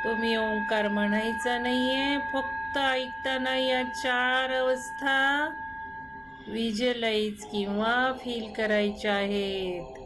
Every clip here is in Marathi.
तुम्ही ओंकार म्हणायचा नाहीये, फक्त ऐकताना या 4 अवस्था विज्युअलाइज किंवा फील करायच्या आहेत.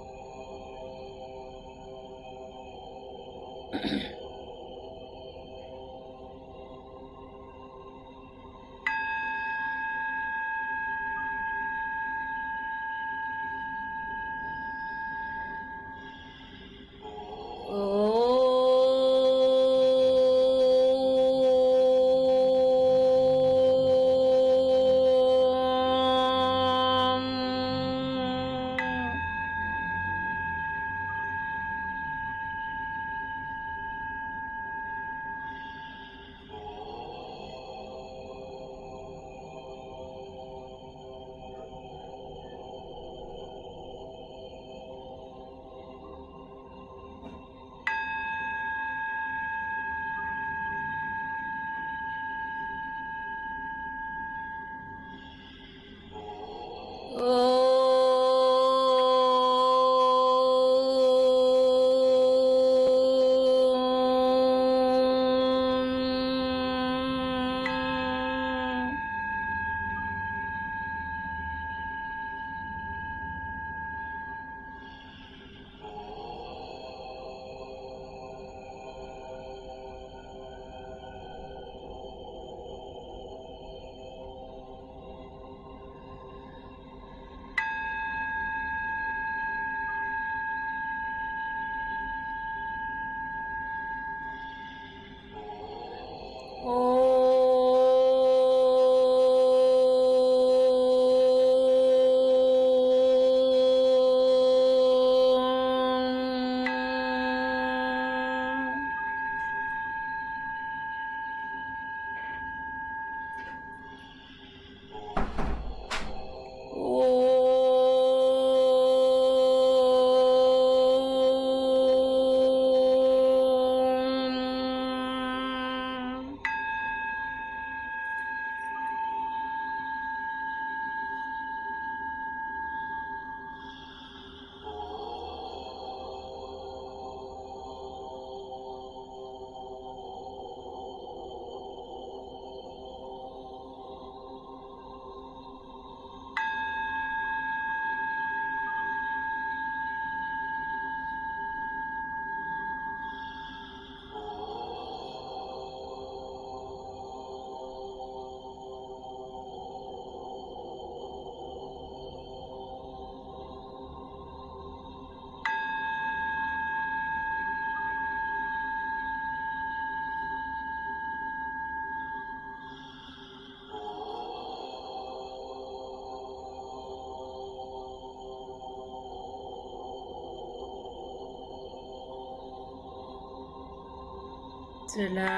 चला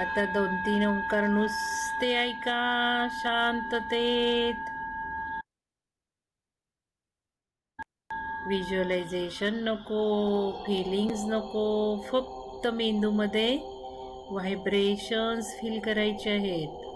आता 2-3 ओंकार नुसते ऐका शांततेत. व्हिज्युअलायझेशन नको, फिलिंग्स नको, फक्त मेंदूमध्ये व्हायब्रेशन्स फील करायचे आहेत.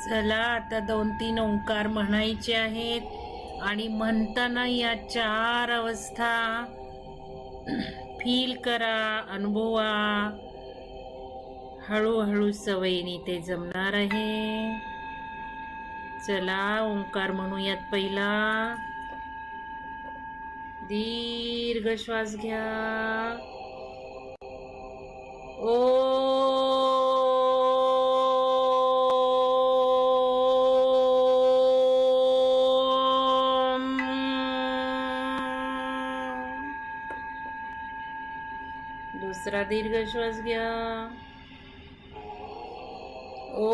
चला आता 2-3 ओंकार म्हणायचे आहेत आणि म्हणताना या 4 अवस्था फील करा, अनुभवा. हळूहळू सवयीने ते जमणार आहे. चला ओंकार म्हणूयात. पहिला दीर्घ श्वास घ्या. ओ. दुसरा दीर्घ श्वास घ्या. ओ.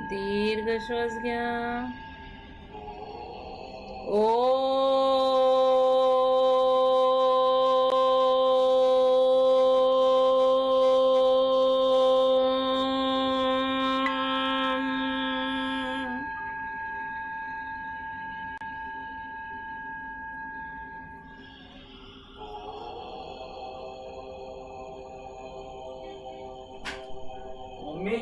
दीर्घ श्वास घ्या. ओ. मम्मी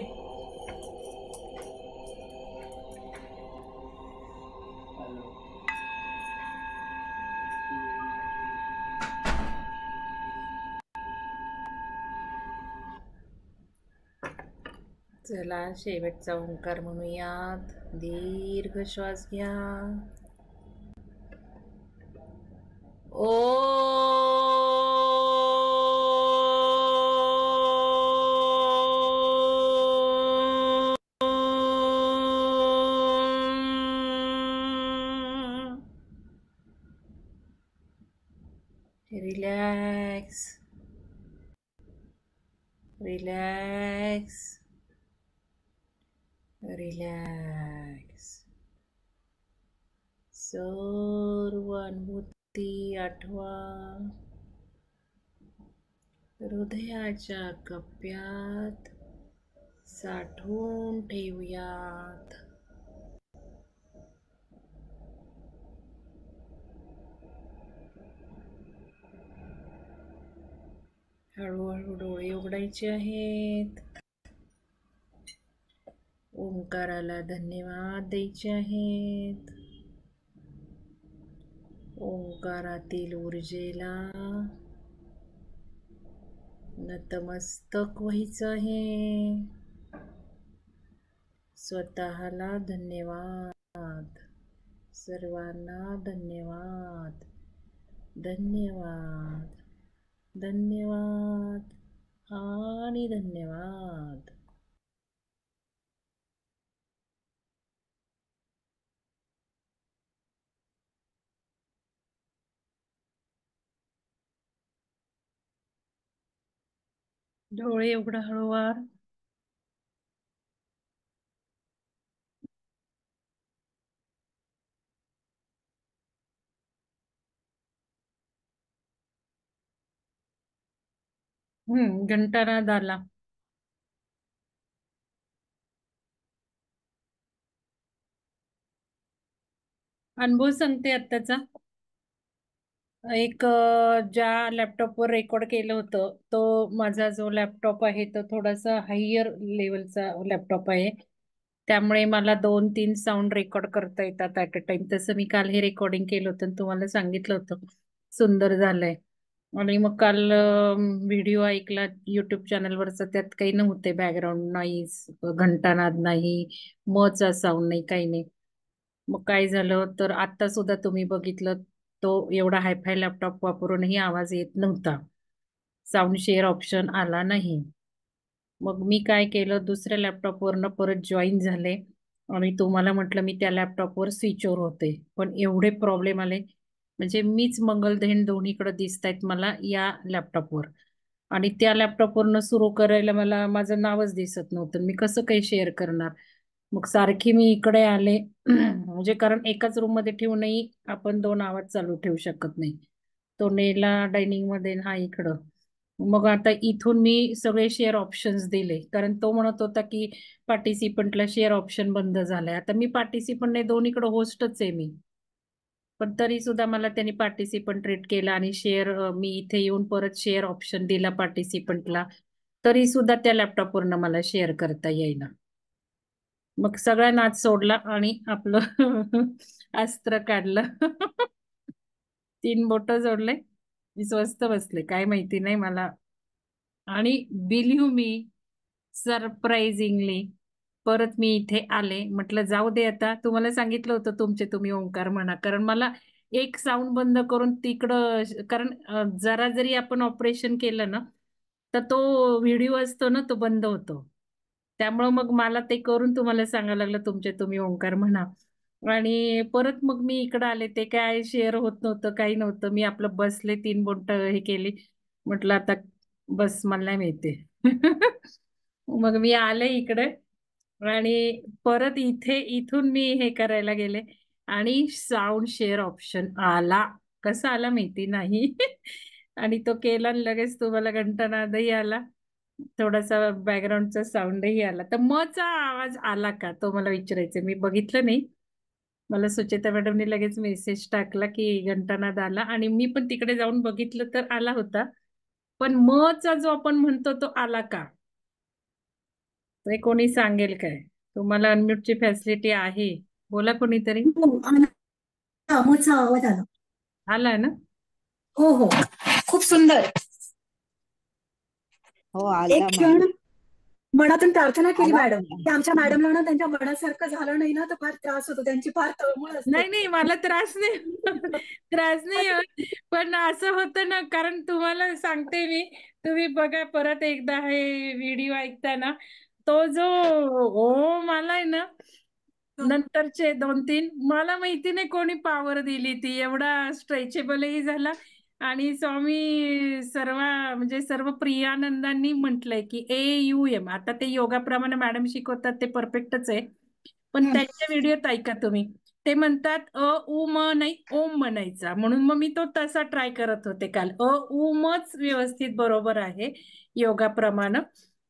चला शेवटचा ओंकार म्हणूयात. दीर्घ श्वास घ्या. ओ. Relax, relax, relax. सर्व अनुभूती आठवा. हृदयाच्या कप्प्यात साठवून ठेवूयात. हळूहळू डोळे उघडायचे आहेत. ओंकाराला धन्यवाद द्यायचे आहेत. ओंकारातील ऊर्जेला नतमस्तक व्हायचं आहे. स्वतःला धन्यवाद. सर्वांना धन्यवाद. धन्यवाद, धन्यवाद आणि धन्यवाद. डोळे उघडा हळूवार. घंटानाद आला. अनुभव सांगते आत्ताचा. एक ज्या लॅपटॉपवर रेकॉर्ड केलं होतं तो माझा जो लॅपटॉप आहे तो थोडासा हायर लेवलचा लॅपटॉप आहे. त्यामुळे मला 2-3 साऊंड रेकॉर्ड करता येतात ॲट अ टाइम. तसं मी काल हे रेकॉर्डिंग केलं होतं तुम्हाला सांगितलं होतं. सुंदर झालंय. आणि मग काल व्हिडिओ ऐकला युट्यूब चॅनलवरचा. त्यात काही नव्हते बॅकग्राऊंड नॉईज, घंटानाद नाही, मचा साऊंड नाही, काही नाही. मग काय झालं तर आता सुद्धा तुम्ही बघितलं तो एवढा हायफाय लॅपटॉप वापरूनही आवाज येत नव्हता. साऊंड शेअर ऑप्शन आला नाही. मग मी काय केलं, दुसऱ्या लॅपटॉपवरनं परत जॉईन झाले आणि तुम्हाला म्हटलं मी त्या लॅपटॉपवर स्विचवर होते. पण एवढे प्रॉब्लेम आले म्हणजे मीच मंगलधन दोन्हीकडे दिसत आहेत मला या लॅपटॉपवर. आणि त्या लॅपटॉपवरनं सुरू करायला मला माझं नावच दिसत नव्हतं. मी कसं काही शेअर करणार. मग सारखी मी इकडे आले म्हणजे कारण एकाच रूम मध्ये ठेवूनही आपण 2 आवाज चालू ठेवू शकत नाही. तो नेला डायनिंग मध्ये हा इकडं. मग आता इथून मी सगळे शेअर ऑप्शन्स दिले, कारण तो म्हणत होता की पार्टिसिपंटला शेअर ऑप्शन बंद झालाय. आता मी पार्टिसिपंट नाही, दोन्हीकडे होस्टच आहे मी. पण तरी सुद्धा मला त्यांनी पार्टिसिपंट ट्रीट केला आणि शेअर मी इथे येऊन परत शेअर ऑप्शन दिला पार्टिसिपंटला. तरी सुद्धा त्या लॅपटॉपवरनं मला शेअर करता येईना. मग सगळा नाच सोडला आणि आपलं अस्त्र काढलं. 3 बोट जोडले. मी स्वस्त बसले, काय माहिती नाही मला. आणि बिलीव्ह मी, सरप्राइझिंगली परत मी इथे आले. म्हटलं जाऊ दे आता. तुम्हाला सांगितलं होतं तुमचे तुम्ही ओंकार म्हणा. कारण मला एक साऊंड बंद करून तिकडं, कारण जरा जरी आपण ऑपरेशन केलं ना, तर तो व्हिडिओ असतो ना, तो बंद होतो. त्यामुळं मग मला ते करून तुम्हाला सांगायला लागलं तुमचे तुम्ही ओंकार म्हणा. आणि परत मग मी इकडं आले. ते काय शेअर होत नव्हतं, काही नव्हतं. मी आपलं बसले, 3 बोट हे केली. म्हटलं आता बस, मला नाही माहिती. मग मी आले इकडे आणि परत इथून मी हे करायला गेले आणि साऊंड शेअर ऑप्शन आला. कसा आला माहिती नाही. आणि तो केला आणि लगेच तुम्हाला घंटानादही आला. थोडासा बॅकग्राऊंडचा साऊंडही आला. तर मचा आवाज आला का, तो मला विचारायचं. मी बघितलं नाही. मला सुचेता मॅडमने लगेच मेसेज टाकला की घंटानाद आला आणि मी पण तिकडे जाऊन बघितलं तर आला होता. पण मचा जो आपण म्हणतो तो आला का, ते कोणी सांगेल काय? तुम्हाला अनम्यूटची फॅसिलिटी आहे. बोला कोणीतरी. हो, मोठा आवाज आला. आला ना? हो हो, खूप सुंदर. हो, एक आला क्षण मला. मनातून प्रार्थना केली आला मॅडम मला. की आमच्या मॅडमला ना त्यांच्या मनासारखं झालं नाही ना तर फार त्रास होतो, त्यांची फार तळमळ असते. नाही नाही, मला त्रास नाही. त्रास नाही होत. पण असं होतं ना, कारण तुम्हाला सांगते मी, तुम्ही बघा परत एकदा हे व्हिडिओ ऐकताना, तो जो ओ मला आहे ना, नंतरचे 2-3 मला माहिती नाही कोणी पॉवर दिली ती, एवढा स्ट्रेचेबलही झाला. आणि स्वामी म्हणजे सर्व प्रियानंदांनी म्हटलंय की AUM, आता ते योगाप्रमाणे मॅडम शिकवतात ते परफेक्टच आहे. पण त्यांच्या व्हिडिओत ऐका तुम्ही, ते म्हणतात उ म नाही ओम म्हणायचा. म्हणून मग मी तो तसा ट्राय करत होते काल. उ मच व्यवस्थित बरोबर आहे योगाप्रमाणे.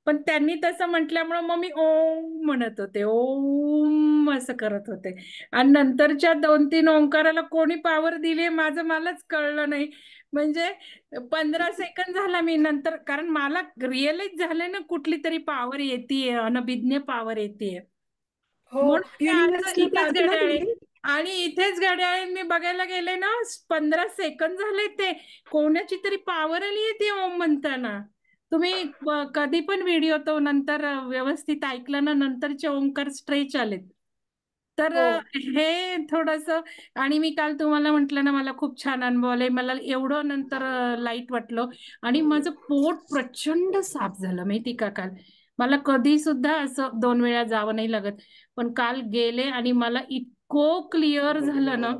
पण त्यांनी तसं म्हटल्यामुळे मग मी ओम म्हणत होते, ओम असं करत होते. आणि नंतरच्या 2-3 ओंकाराला कोणी पॉवर दिली माझं मलाच कळलं नाही. म्हणजे 15 सेकंद झाला मी नंतर, कारण मला रिअलाइज झालं ना कुठली तरी पॉवर येते, अनभिज्ञ पॉवर येते. हो, म्हणून मी असं युनिव्हर्सला इथेच प्रार्थना घड्याळे, केली. आणि इथेच घड्याळे मी बघायला गेले ना, 15 सेकंद झाले. ते कोणाची तरी पॉवर आली आहे ती ओम म्हणताना. तुम्ही कधी पण व्हिडिओ तो नंतर व्यवस्थित ऐकला ना, नंतरचे ओंकार स्ट्रेच आलेत. तर हो हे थोडस. आणि मी काल तुम्हाला म्हटलं ना, मला खूप छान अनुभव आले. मला एवढं नंतर लाईट वाटलं. आणि माझं पोट प्रचंड साफ झालं माहिती का काल. मला कधी सुद्धा असं 2 वेळा जावं नाही लागत. पण काल गेले आणि मला इतकं क्लिअर झालं ना,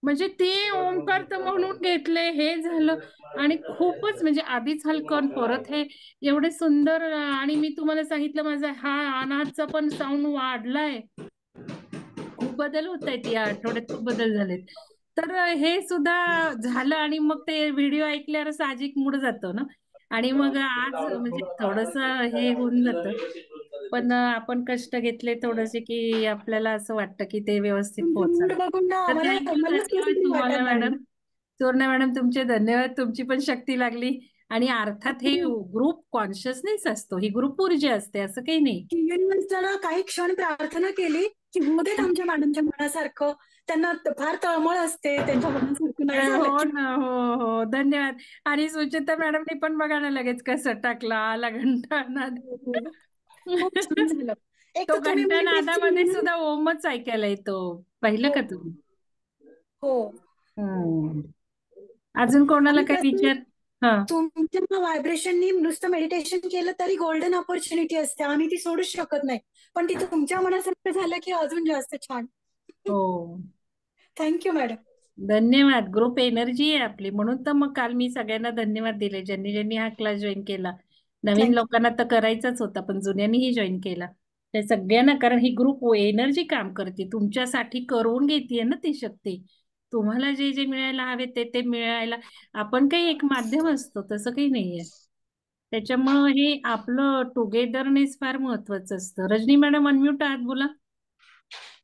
म्हणजे ते ओंकार तर म्हणून घेतले, हे झालं. आणि खूपच म्हणजे आधीच हलकं आणि परत हे एवढे सुंदर. आणि मी तुम्हाला सांगितलं माझा हा अनाजचा पण साऊंड वाढलाय. खूप बदल होत आहेत या आठवड्यात, खूप बदल झालेत. तर हे सुद्धा झालं. आणि मग ते व्हिडिओ ऐकल्यावर साहजिक मूड जातो ना. आणि मग आज म्हणजे थोडस हे होऊन जातं. पण आपण कष्ट घेतले थोडेसे की आपल्याला असं वाटतं की ते व्यवस्थित तुमची मूड पोहोचावं. बघून ना तर आम्हाला थँक्यू, मलाच कसं धन्यवाद तरी तुम्हाला वाटायला लागलं मॅडम. सुवर्णा मॅडम तुमचे धन्यवाद. तुमची पण शक्ती लागली. आणि अर्थात हे ग्रुप कॉन्शियसनेस असतो, ही ग्रुप ऊर्जा असते, असं काही नाही. की युनिव्हर्सला ना काही क्षण प्रार्थना केली की होऊ देत आमच्या मॅडमच्या मनासारखं. त्यांना फार तळमळ असते, त्यांच्या मनासारखं नाही झालं हो की. ना, हो हो, धन्यवाद. आणि सुचिता मॅडमनी पण बघा ना लगेच कसं टाकला, आला घंटानाद. हो, हो. खूप छान झालं. एक तो तर तुम्ही मेडिटेशन घंटानादामध्ये केलं. सुद्धा ओमच ऐकायला येतो. पाहिलं हो का तुम्ही? हो. हम्म. अजून कोणाला आणि काही कसं विचार? हा. तुमच्या व्हायब्रेशननी नुसतं मेडिटेशन केलं तरी गोल्डन ऑपॉर्च्युनिटी असते, आम्ही ती सोडूच शकत नाही. पण ती तुमच्या मनासारखं झालं की अजून जास्त छान. हो, थँक्यू मॅडम. धन्यवाद. ग्रुप एनर्जी आहे आपली. म्हणून तर मग काल मी सगळ्यांना धन्यवाद दिले, ज्यांनी ज्यांनी हा क्लास जॉईन केला. नवीन थँक्यू. लोकांना तर करायचाच होता, पण जुन्यांनीही जॉईन केला. त्या सगळ्यांना, कारण ही ग्रुप एनर्जी काम करते, तुमच्यासाठी करून घेते ना ती शक्ती. तुम्हाला जे जे मिळायला हवे ते ते मिळायला आपण काही एक माध्यम असतो, तसं काही नाहीये. त्याच्यामुळं हे आपलं टुगेदरनेस फार महत्वाचं असतं. रजनी मॅडम अनम्यूट आहात, बोला.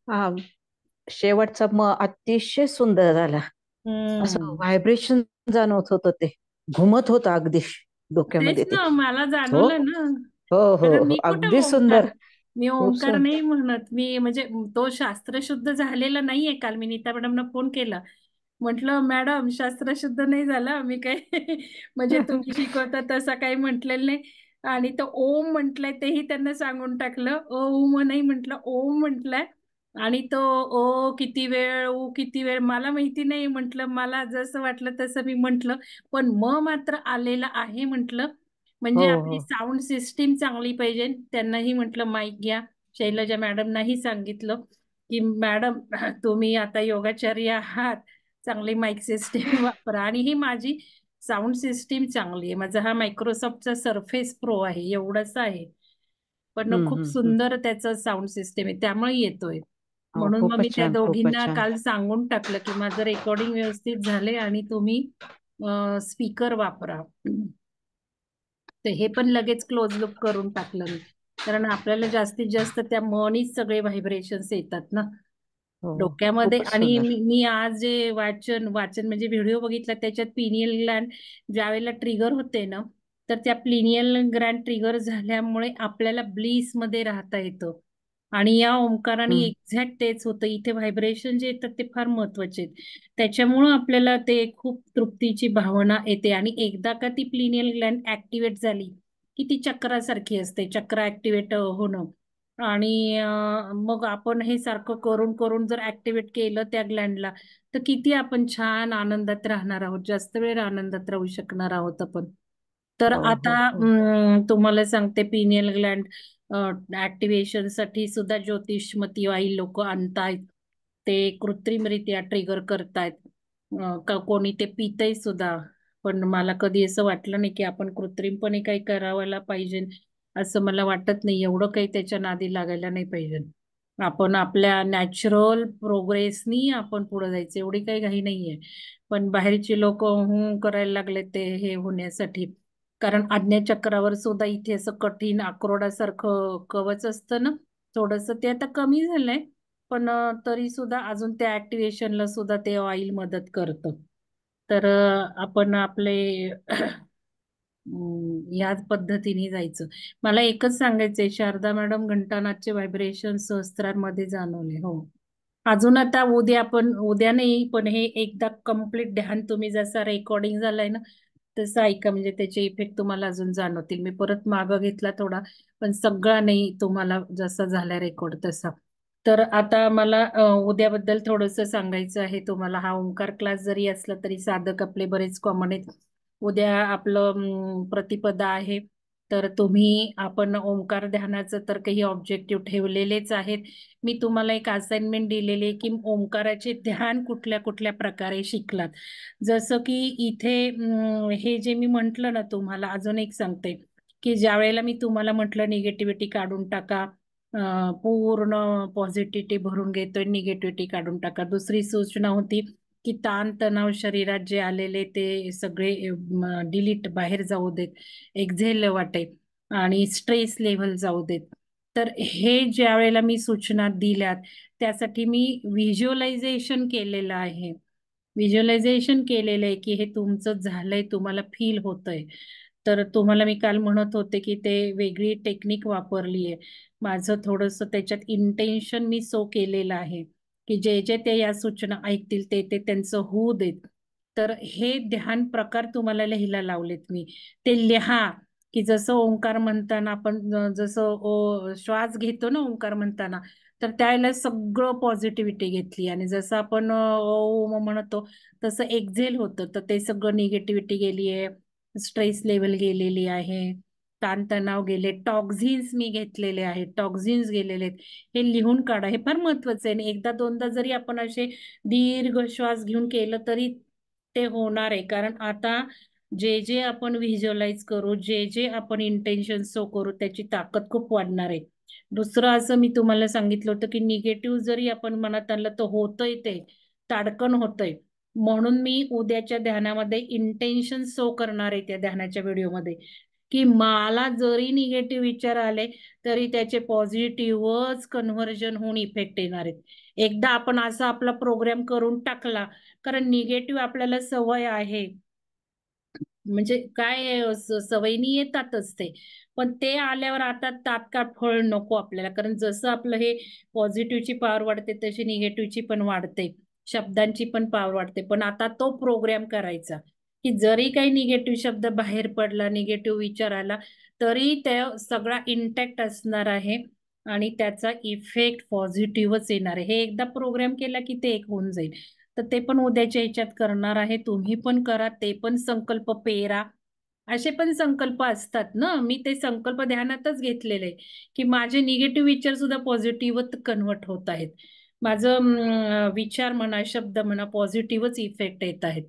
हा, शेवटचा मग अतिशय सुंदर झाला. असं व्हायब्रेशन जाणवत होतं, ते घुमत होतं अगदी डोक्यामध्ये तेच ते. ना, मला हो जाणवलं ना. हो हो कारण हो, मी कुठं अगदी ओंकार, सुंदर. मी खूप ओंकार सुंदर. नाही म्हणत. मी म्हणजे तो शास्त्रशुद्ध झालेला नाहीये. काल मी नीता मॅडमना फोन केला, म्हटलं मॅडम शास्त्रशुद्ध नाही झाला मी काय म्हणजे तुम्ही शिकवता तसा काही म्हटलेलं नाही. आणि तो ओम म्हटलंय तेही त्यांना सांगून टाकलं. ओम नाही म्हटलं, ओम म्हटलंय. आणि तो ओ किती वेळ, ओ किती वेळ मला माहिती नाही म्हटलं. मला जसं वाटलं तसं मी म्हटलं, पण मात्र आलेला आहे म्हटलं. हो म्हणजे आपली हो साऊंड सिस्टीम चांगली पाहिजे. त्यांनाही म्हटलं माईक घ्या. शैलजा मॅडमनाही सांगितलं की मॅडम तुम्ही आता योगाचार्य आहात, चांगली माईक सिस्टीम वापरा. आणि ही माझी साऊंड सिस्टीम चांगली आहे. माझा हा मायक्रोसॉफ्टचा सरफेस प्रो आहे, एवढाच आहे, पण खूप हम्म. सुंदर त्याचं साऊंड सिस्टीम आहे, त्यामुळे येतोय. हो, म्हणून मग मी खूपच त्या छान, खूपच दोघींना छान. काल सांगून टाकलं की माझं रेकॉर्डिंग व्यवस्थित झाले आणि तुम्ही स्पीकर वापरा. तर हे पण लगेच क्लोज लूप करून टाकलं मी, कारण आपल्याला जास्तीत जास्त त्या मनीच सगळे व्हायब्रेशन्स येतात ना हो, डोक्यामध्ये. खूपच आणि सुंदर. मी आज जे वाचन म्हणजे व्हिडिओ बघितला, त्याच्यात पिनियल ग्लॅन्ड ज्या वेळेला ट्रिगर होते ना, तर त्या पिनियल ग्लॅन्ड ट्रिगर झाल्यामुळे आपल्याला ब्लीस मध्ये राहता येतं. आणि या ओंकाराने हम्म. एक्झॅक्ट तेच होतं. इथे व्हायब्रेशन जे येतात ते फार महत्वाचे आहेत. त्याच्यामुळं आपल्याला ते खूप तृप्तीची भावना येते. आणि एकदा का ती पिनियल ग्लॅन्ड ऍक्टिव्हेट झाली की ती चक्रासारखी असते, चक्र ऍक्टिव्हेट होणं. आणि मग आपण हे सारखं करून करून जर ऍक्टिव्हेट केलं त्या ग्लॅन्डला, तर किती आपण छान आनंदात राहणार आहोत, जास्त वेळ आनंदात राहू शकणार आहोत आपण. तर हो हो आता हो. तुम्हाला सांगते, पिनियल ग्लॅन्ड ऍक्टिव्हेशन साठी सुद्धा ज्योतिषमती लोक आणतायत. ते कृत्रिमरित्या ट्रिगर करतायत. कोणी ते पितय सुद्धा. पण मला कधी असं वाटलं नाही की आपण कृत्रिमपणे काही करायला पाहिजे, असं मला वाटत नाही. एवढं काही त्याच्या नादी लागायला नाही पाहिजे. आपण आपल्या नॅचरल प्रोग्रेसनी आपण पुढे जायचं, एवढी काही घाई नाहीये. पण बाहेरची लोक करायला लागले ते हे होण्यासाठी. कारण आज्ञाचक्रावर सुद्धा इथे असं कठीण आक्रोडासारखं कवच असतं ना, थोडस ते आता कमी झालंय. पण तरी सुद्धा अजून त्या ऍक्टिव्हेशनला सुद्धा ते ऑइल मदत करतं. तर आपण आपले याच पद्धतीने जायचं. मला एकच सांगायचंय, शारदा मॅडम, घंटानाथचे व्हायब्रेशन सहस्त्रांमध्ये जाणवले. हो, अजून आता उद्या नाही, पण हे एकदा कम्प्लीट ध्यान तुम्ही जसा रेकॉर्डिंग झालाय ना तसं ऐका, म्हणजे त्याचे इफेक्ट तुम्हाला अजून जाणवतील. मी परत मागं घेतला थोडा, पण सगळा नाही, तुम्हाला जसा झाला रेकॉर्ड तसा. तर आता मला उद्याबद्दल थोडंसं सांगायचं आहे तुम्हाला. हा ओंकार क्लास जरी असला तरी साधक आपले बरेच कॉमन आहेत. उद्या आपलं प्रतिपदा आहे. तर आपण ओंकार ध्यानाचं तर काही ऑब्जेक्टिव्ह ठेवलेलेच आहेत. मी तुम्हाला एक असाइनमेंट दिलेली आहे की ओंकाराचे ध्यान कुठल्या कुठल्या प्रकारे शिकलात. जसं की इथे हे जे मी म्हंटल ना तुम्हाला, अजून एक सांगते की ज्या वेळेला मी तुम्हाला म्हटलं निगेटिव्हिटी काढून टाका, पूर्ण पॉझिटिव्हिटी भरून घेतोय, निगेटिव्हिटी काढून टाका. दुसरी सूचना होती की ताण तणाव शरीरात जे आलेले ते सगळे डिलीट, बाहेर जाऊ देत, एक्झेल वाटे, आणि स्ट्रेस लेव्हल जाऊ देत. तर हे ज्या वेळेला मी सूचना दिल्यात, त्यासाठी मी व्हिज्युअलायझेशन केलेलं आहे. व्हिज्युअलायझेशन केलेलं आहे की हे तुमचं झालंय, तुम्हाला फील होतंय. तर तुम्हाला मी काल म्हणत होते की ते वेगळी टेक्निक वापरली आहे. माझं थोडंसं त्याच्यात इंटेन्शन मी सो केलेलं आहे की जे जे ते या सूचना ऐकतील ते ते त्यांचं होऊ देत. तर हे ध्यान प्रकार तुम्हाला लिहायला लावलेत मी. ते लिहा की जसं ओंकार म्हणताना आपण जसं श्वास घेतो ना ओंकार म्हणताना, तर त्यावेळेला सगळं पॉझिटिव्हिटी घेतली. आणि जसं आपण ओम म्हणतो तसं एक्झेल होतं, तर ते सगळं निगेटिव्हिटी गेली आहे, स्ट्रेस लेवल गेलेली आहे, ताणतणाव गेले, टॉक्झिन्स मी घेतलेले आहेत, टॉक्झिन्स गेलेले आहेत. हे लिहून काढा, हे फार महत्वाचं आहे. आणि एकदा दोनदा जरी आपण असे दीर्घ श्वास घेऊन केलं तरी ते होणार आहे. कारण आता जे जे आपण व्हिज्युअलाइज करू, जे जे आपण इंटेन्शन सो करू, त्याची ताकद खूप वाढणार आहे. दुसरं असं मी तुम्हाला सांगितलं होतं की निगेटिव्ह जरी आपण मनात आणलं तर होतंय, ते ताडकन होतंय. म्हणून मी उद्याच्या ध्यानामध्ये इंटेन्शन सो करणार आहे त्या ध्यानाच्या व्हिडिओमध्ये की मला जरी निगेटिव्ह विचार आले तरी त्याचे पॉझिटिव्हच कन्व्हर्जन होऊन इफेक्ट येणार आहेत. एकदा आपण असा आपला प्रोग्राम करून टाकला, कारण निगेटिव्ह आपल्याला सवय आहे, म्हणजे काय सवयीनी येतातच ते, पण ते आल्यावर आता तात्काळ फळ नको आपल्याला, कारण जसं आपलं हे पॉझिटिव्हची पॉवर वाढते तशी निगेटिव्हची पण वाढते, शब्दांची पण पॉवर वाढते. पण आता तो प्रोग्राम करायचा की जरी काही निगेटिव्ह शब्द बाहेर पडला, निगेटिव्ह विचार आला, तरी त्या सगळा इंटॅक्ट असणार आहे आणि त्याचा इफेक्ट पॉझिटिव्हच येणार आहे. हे एकदा प्रोग्राम केला की ते एक होऊन जाईल. तर ते पण उद्याच्या ह्याच्यात करणार आहे. तुम्ही पण करा, ते पण संकल्प पेरा. असे पण संकल्प असतात ना, मी ते संकल्प ध्यानातच घेतलेले की माझे निगेटिव्ह विचार सुद्धा पॉझिटिव्ह कन्वर्ट होत आहेत. माझं विचार म्हणा, शब्द म्हणा, पॉझिटिव्हच इफेक्ट येत आहेत.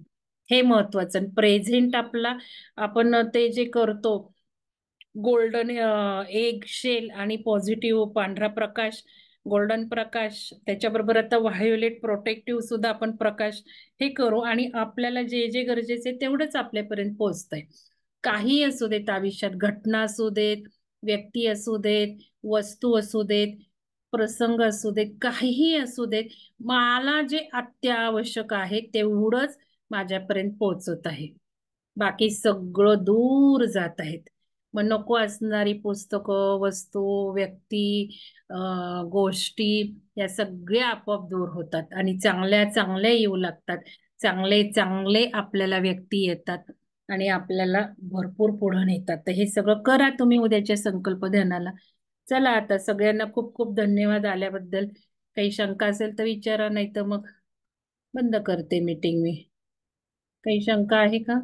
हे महत्वाचं. प्रेझेंट आपला आपण ते जे करतो गोल्डन एग शेल आणि पॉझिटिव्ह पांढरा प्रकाश, गोल्डन प्रकाश, त्याच्याबरोबर आता व्हायोलेट प्रोटेक्टिव्ह सुद्धा आपण प्रकाश हे करू आणि आपल्याला जे जे गरजेचे तेवढंच आपल्यापर्यंत पोहोचतंय. काही असू देत आयुष्यात, घटना असू देत, व्यक्ती असू देत, वस्तू असू देत, प्रसंग असू देत, काहीही असू देत, मला जे अत्यावश्यक आहे तेवढंच माझ्यापर्यंत पोहोचत आहे. बाकी सगळं दूर जात आहेत. मग नको असणारी पुस्तकं, वस्तू, व्यक्ती, गोष्टी या सगळ्या आपोआप दूर होतात आणि चांगल्या चांगल्या येऊ लागतात. चांगले चांगले आपल्याला व्यक्ती येतात आणि आपल्याला भरपूर पुढे नेतात. तर हे सगळं करा तुम्ही उद्याच्या संकल्प ध्यानाला. चला आता सगळ्यांना खूप खूप धन्यवाद आल्याबद्दल. काही शंका असेल तर विचारा, नाही तर मग बंद करते मीटिंग मी. काही शंका आहे का?